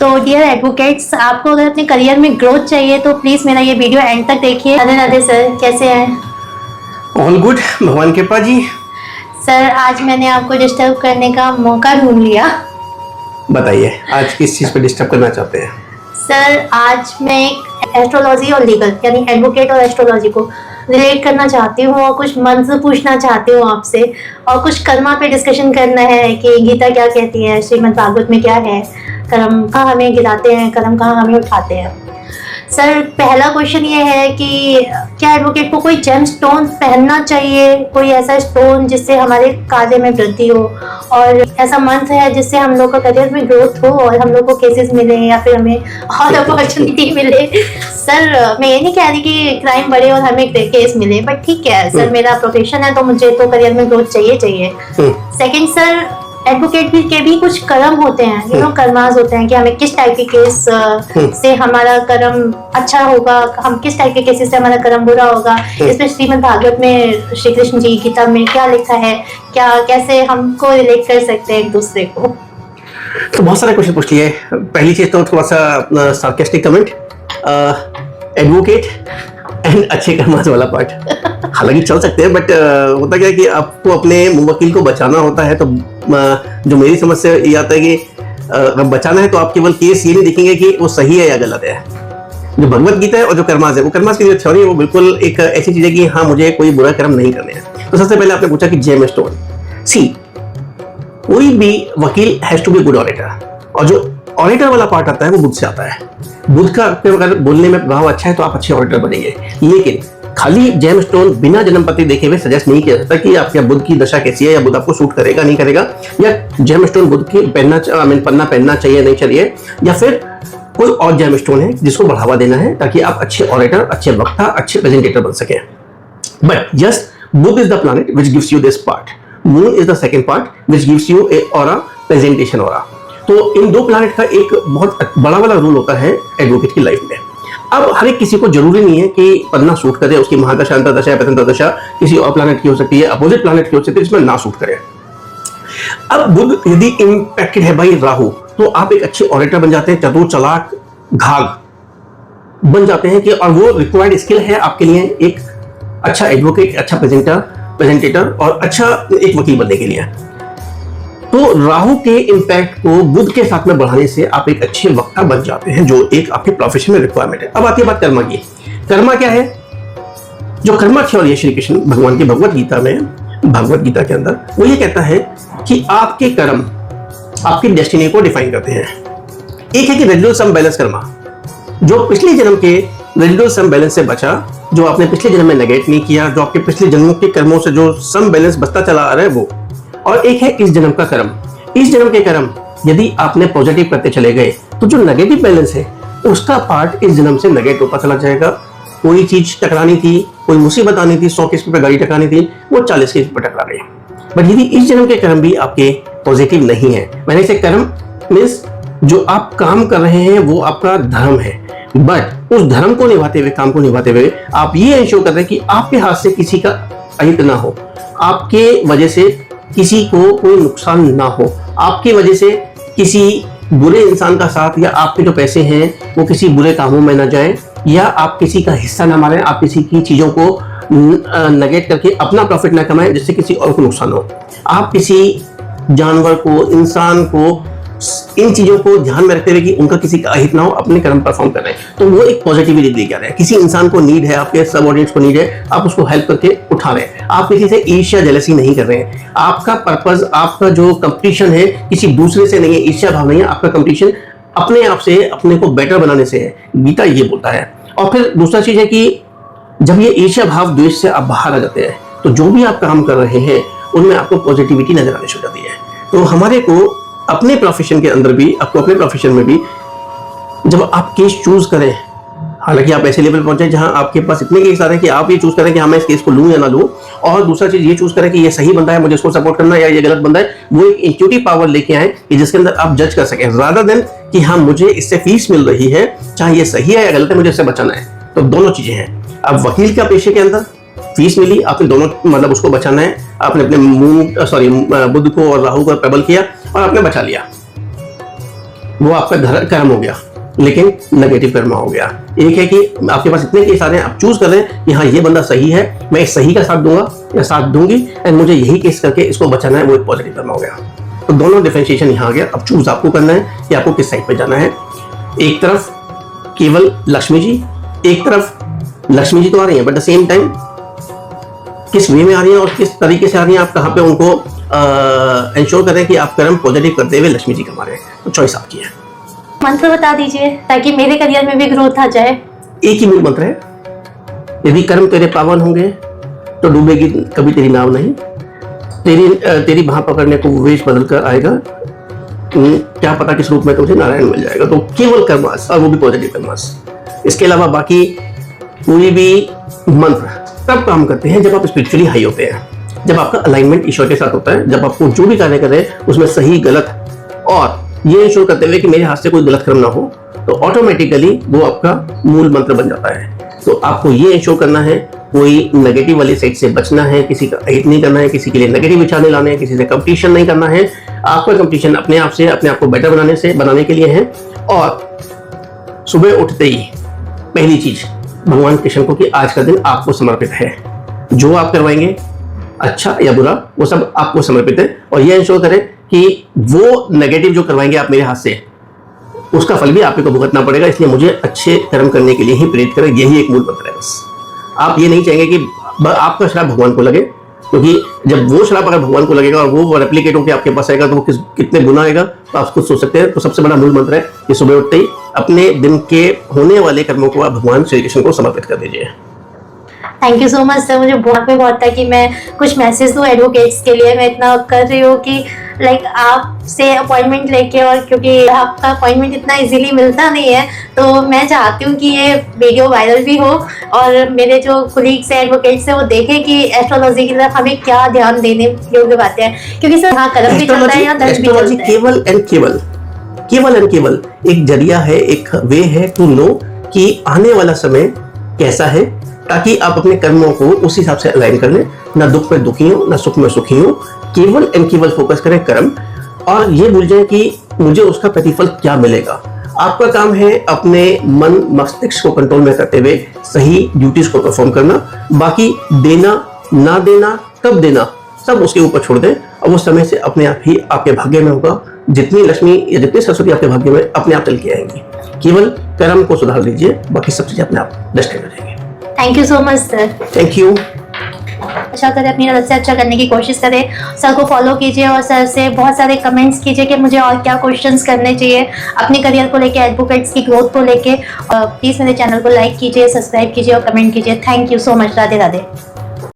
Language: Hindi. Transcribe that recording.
तो डियर एडवोकेट्स, आपको अगर अपने करियर में ग्रोथ चाहिए तो प्लीज मेरा ये वीडियो एंड तक देखिए। राधे राधे सर, कैसे हैं? ऑल गुड, भगवान कृपा जी। सर, आज मैंने आपको डिस्टर्ब करने का मौका ढूंढ लिया। बताइए, आज किस चीज पे डिस्टर्ब करना चाहते हैं? सर, आज मैं एक एस्ट्रोलॉजी और लीगल यानी एडवोकेट और एस्ट्रोलॉजी को रिलेट करना चाहती हूँ और कुछ मंत्र पूछना चाहती हूँ आपसे, और कुछ कर्मा पे डिस्कशन करना है कि गीता क्या कहती है, श्रीमद् भागवत में क्या है, कर्म कहाँ हमें गिराते हैं, कर्म कहाँ हमें उठाते हैं। सर, पहला क्वेश्चन ये है कि क्या एडवोकेट को कोई जेम स्टोन पहनना चाहिए, कोई ऐसा स्टोन जिससे हमारे कार्य में वृद्धि हो, और ऐसा मंत्र है जिससे हम लोग का करियर में ग्रोथ हो और हम लोग को केसेस मिले या फिर हमें और अपॉर्चुनिटी मिले। सर, मैं ये नहीं कह रही कि क्राइम बढ़े और हमें केस मिले, बट ठीक है सर, मेरा प्रोफेशन है तो मुझे तो करियर में ग्रोथ चाहिए। सेकेंड सर, एडवोकेट के भी कुछ कर्म होते हैं, कर्मास होते हैं कि हमें किस टाइप के केस से हमारा कर्म अच्छा होगा, हम किस टाइप के केसेस से हमारा कर्म बुरा होगा। इसमें श्रीमद् भागवत में श्री कृष्ण जी गीता में क्या लिखा है, क्या कैसे हमको रिलेट कर सकते हैं एक दूसरे को। तो बहुत सारे क्वेश्चन पूछ लिए। पहली चीज तो थोड़ा सा सार्केस्टिक कमेंट, एडवोकेट एंड अच्छे कर्मास वाला पार्ट हालांकि चल सकते हैं, बट होता क्या है कि आपको अपने मुवक्किल को बचाना होता है। तो जो मेरी समझ से ये आता है कि अगर बचाना है तो आप केवल केस ये नहीं देखेंगे कि वो सही है या गलत है। जो भगवत गीता है और जो कर्मास है, वो कर्मास की जो थ्योरी है वो बिल्कुल एक ऐसी चीज है कि हाँ, मुझे कोई बुरा कर्म नहीं करने हैं। तो सबसे पहले आपने पूछा कि जेम स्टोन। सी, कोई भी वकील has to be good auditor, और जो ऑडिटर वाला पार्ट आता है वो बुद्ध से आता है। बुद्ध का अगर बोलने में प्रभाव अच्छा है तो आप अच्छे ऑडिटर बनेंगे। लेकिन खाली जेम स्टोन बिना जन्मपति देखे हुए सजेस्ट नहीं किया जाता कि आपके बुद्ध की दशा कैसी है या बुद्ध आपको सूट करेगा नहीं करेगा, या जेम स्टोन बुद्ध की पन्ना पहनना चाहिए नहीं चाहिए, या फिर कोई और जेम स्टोन है जिसको बढ़ावा देना है ताकि आप अच्छे ऑडिटर, अच्छे वक्ता, अच्छे प्रेजेंटेटर बन सके। But yes, Buddha is the planet which gives you this part, moon is the second part which gives U A aura, presentation aura. तो इन दो प्लैनेट का एक बहुत बड़ा वाला रोल होता है एडवोकेट की लाइफ में। अब हर एक किसी को जरूरी नहीं है कि पन्ना सूट करे, उसकी महादशा, अंतरदशा या दशा किसी और प्लैनेट की हो सकती है, अपोजिट प्लैनेट की हो सकती है जिसमें ना सूट करे। अब बुध यदि इंपैक्टेड है भाई राहु, तो आप एक अच्छे ऑडिटर बन जाते हैं, चतुर चालाक घाघ बन जाते हैं कि, और वो रिक्वायर्ड स्किल है आपके लिए एक अच्छा एडवोकेट, अच्छा प्रेजेंटेटर और अच्छा एक वकील बनने के लिए। तो राहु के इंपैक्ट को बुध के साथ में बढ़ाने से आप एक अच्छे वक्ता बन जाते हैं, जो एक आपके प्रोफेशन में रिक्वायरमेंट है। अब आती है बात कर्मा की। कर्मा क्या है? जो कर्मा थ्योरी है श्री कृष्ण भगवान की भगवत गीता में, भगवत गीता के अंदर वो ये कहता है कि आपके कर्म आपकी डेस्टिनी को डिफाइन करते हैं। एक है कि रेजिडुअल सम बैलेंस कर्मा, जो पिछले जन्म के रेजिडुअल सम बैलेंस से बचा, जो आपने पिछले जन्म में नेगेट नहीं किया, जो आपके पिछले जन्मों के कर्मों से जो सम बैलेंस बचता चला आ रहा है वो। और एक है इस जन्म का कर्म। इस जन्म के कर्म यदि आपने पॉजिटिव करते चले गए तो जो नेगेटिव बैलेंस है उसका पार्ट इस जन्म से नेगेट होता चला जाएगा। कोई चीज टकरानी थी, कोई मुसीबत आनी थी, 100 केस पे गाड़ी टकरानी थी, वो 40 केस पे टकरा गई। बट यदि इस जन्म के कर्म भी आपके पॉजिटिव नहीं है, मैंने इसे कर्म मीन्स जो आप काम कर रहे हैं वो आपका धर्म है, बट उस धर्म को निभाते हुए, काम को निभाते हुए आप ये इंश्योर कर रहे हैं कि आपके हाथ से किसी का अहित ना हो, आपके वजह से किसी को कोई नुकसान ना हो, आपकी वजह से किसी बुरे इंसान का साथ या आपके जो पैसे हैं वो किसी बुरे कामों में ना जाए, या आप किसी का हिस्सा ना मारें, आप किसी की चीजों को नेगेट करके अपना प्रॉफिट ना कमाएं जिससे किसी और को नुकसान हो। आप किसी जानवर को, इंसान को, इन चीजों को ध्यान में रखते हुए कि उनका किसी का अहित ना हो, अपने कर्म परफॉर्म कर रहे हैं, तो वो एक पॉजिटिविटी लेके आ रहे हैं। किसी इंसान को नीड है, आपके सबऑर्डिनेट्स को नीड है, आप उसको हेल्प करके उठा रहे हैं। आप किसी से ईर्ष्या जेलसी नहीं कर रहे हैं। आपका पर्पस, आपका जो कंपटीशन है किसी दूसरे से नहीं है, ईर्ष्या भाव नहीं है, आपका कंपटीशन अपने आप से, अपने को बेटर बनाने से है। गीता ये बोलता है। और फिर दूसरा चीज है कि जब ये ईर्ष्या भाव, द्वेष से आप बाहर आ जाते हैं तो जो भी आप काम कर रहे हैं उनमें आपको पॉजिटिविटी नजर आने शुरू हो जाती है। तो हमारे को अपने प्रोफेशन के अंदर भी, आपको अपने प्रोफेशन में भी जब आप केस चूज करें, हालांकि आप ऐसे लेवल पहुंचे जहां आपके पास इतने केस आ रहे हैं कि आप ये चूज करें कि हाँ मैं इस केस को लूं या ना लूं, और दूसरा चीज ये चूज करें कि ये सही बंदा है, मुझे इसको सपोर्ट करना है, या ये गलत बंदा है, वो एक इंट्यूटिव पावर लेके आए कि जिसके अंदर आप जज कर सकें, रादर देन कि हाँ मुझे इससे फीस मिल रही है, चाहे ये सही है या गलत है, मुझे इससे बचाना है। तो दोनों चीजें हैं। अब वकील का पेशे के अंदर फीस मिली, आपने दोनों मतलब उसको बचाना है, आपने अपने बुध को और राहु को प्रबल किया और आपने बचा लिया। वो आपका कर्म हो गया, लेकिन नेगेटिव कर्म हो गया। एक है कि आपके पास इतने केस आ रहे हैं, आप चूज कर रहे हैं कि हाँ ये बंदा सही है, मैं इस सही का साथ दूंगा या साथ दूंगी, एंड मुझे यही केस करके इसको बचाना है, वो एक पॉजिटिव कर्म हो गया। तो दोनों डिफरेंशिएशन यहाँ आ गया। अब चूज आपको करना है कि आपको किस साइड पे जाना है। एक तरफ केवल लक्ष्मी जी, एक तरफ लक्ष्मी जी तो आ रही है, बट द सेम टाइम किस वे में आ रही है और किस तरीके से आ रही है, आप कहाँ पे उनको इंश्योर करें कि आप कर्म पॉजिटिव करते हुए लक्ष्मी जी कमा रहे हैं। तो चॉइस आपकी है। मंत्र बता दीजिए ताकि मेरे करियर में भी ग्रोथ आ जाए। एक ही मूल मंत्र है, यदि कर्म तेरे पावन होंगे तो डूबेगी कभी तेरी नाव नहीं, तेरी बाह पकड़ने को वेश बदल कर आएगा, क्या पता किस रूप में तुझे नारायण मिल जाएगा। तो केवल कर्मास, और वो भी पॉजिटिव कर्मास। इसके अलावा बाकी कोई भी मंत्र तब काम करते हैं जब आप स्पिरिचुअली हाई होते हैं, जब आपका अलाइनमेंट ईश्वर के साथ होता है, जब आपको जो भी कार्य करें उसमें सही गलत और ये इंश्योर करते हुए कि मेरे हाथ से कोई गलत कर्म ना हो, तो ऑटोमेटिकली वो आपका मूल मंत्र बन जाता है। तो आपको ये इंश्योर करना है, कोई नेगेटिव वाली साइड से बचना है, किसी का हित नहीं करना है, किसी के लिए नेगेटिव विचार नहीं लाने हैं, किसी से कंपटीशन नहीं करना है। आपका कंपटीशन अपने आप से, अपने आप को बेटर बनाने के लिए है। और सुबह उठते ही पहली चीज भगवान कृष्ण को कि आज का दिन आपको समर्पित है, जो आप करवाएंगे अच्छा या बुरा वो सब आपको समर्पित है। और यह इंश्योर करें कि वो नेगेटिव जो करवाएंगे आप मेरे हाथ से, उसका फल भी आप ही को भुगतना पड़ेगा, इसलिए मुझे अच्छे कर्म करने के लिए ही प्रेरित करें। यही एक मूल मंत्र है। बस आप ये नहीं चाहेंगे कि आपका श्राप भगवान को लगे, क्योंकि जब वो श्राप अगर भगवान को लगेगा और वो रेप्लिकेट होकर आपके पास आएगा तो वो कितने गुना आएगा, तो आप खुद सोच सकते हैं। तो सबसे बड़ा मूल मंत्र है कि सुबह उठते ही अपने दिन के होने वाले कर्मों को आप भगवान श्री कृष्ण को समर्पित कर दीजिए। Thank you so much sir. मुझे बहुत था कि मैं कुछ मैसेज दूँ एडवोकेट्स के लिए। मैं इतना कर रही हूँ कि लाइक आपसे अपॉइंटमेंट लेके, और क्योंकि आपका अपॉइंटमेंट इतना इजीली मिलता नहीं है, तो मैं चाहती हूँ कि ये वीडियो वायरल भी हो और मेरे जो कोलीग्स हैं एडवोकेट्स हैं वो देखें कि एस्ट्रोलॉजी की तरफ हमें क्या ध्यान देने योग्य बातें हैं। क्योंकि सर यहाँ कर्म भी चलता है, यहाँ धन भी चलता है। केवल एंड केवल एक जरिया है, एक वे है टू नो कि आने वाला समय कैसा है, ताकि आप अपने कर्मों को उस हिसाब से अलाइन कर लें। ना दुख में दुखी हो, ना सुख में सुखी हो। केवल एंड केवल फोकस करें कर्म, और ये भूल जाए कि मुझे उसका प्रतिफल क्या मिलेगा। आपका काम है अपने मन मस्तिष्क को कंट्रोल में करते हुए सही ड्यूटीज को परफॉर्म करना। बाकी देना ना देना, कब देना, सब उसके ऊपर छोड़ दें, और वो समय से अपने आप ही आपके भाग्य में होगा। जितनी लक्ष्मी या जितनी सरस्वती आपके भाग्य में अपने आप चल के आएंगी। केवल कर्म को सुधार लीजिए, बाकी सब चीजें अपने आप डस्टेड हो जाएंगी। Thank you so much sir. Thank you. अच्छा करें, अपनी नजर से अच्छा करने की कोशिश करें। सर को फॉलो कीजिए और सर से बहुत सारे कमेंट्स कीजिए कि मुझे और क्या क्वेश्चंस करने चाहिए अपने करियर को लेके, एडवोकेट्स की ग्रोथ को लेके। प्लीज़ मेरे चैनल को लाइक कीजिए, सब्सक्राइब कीजिए और कमेंट कीजिए। Thank you so much. Radhe Radhe.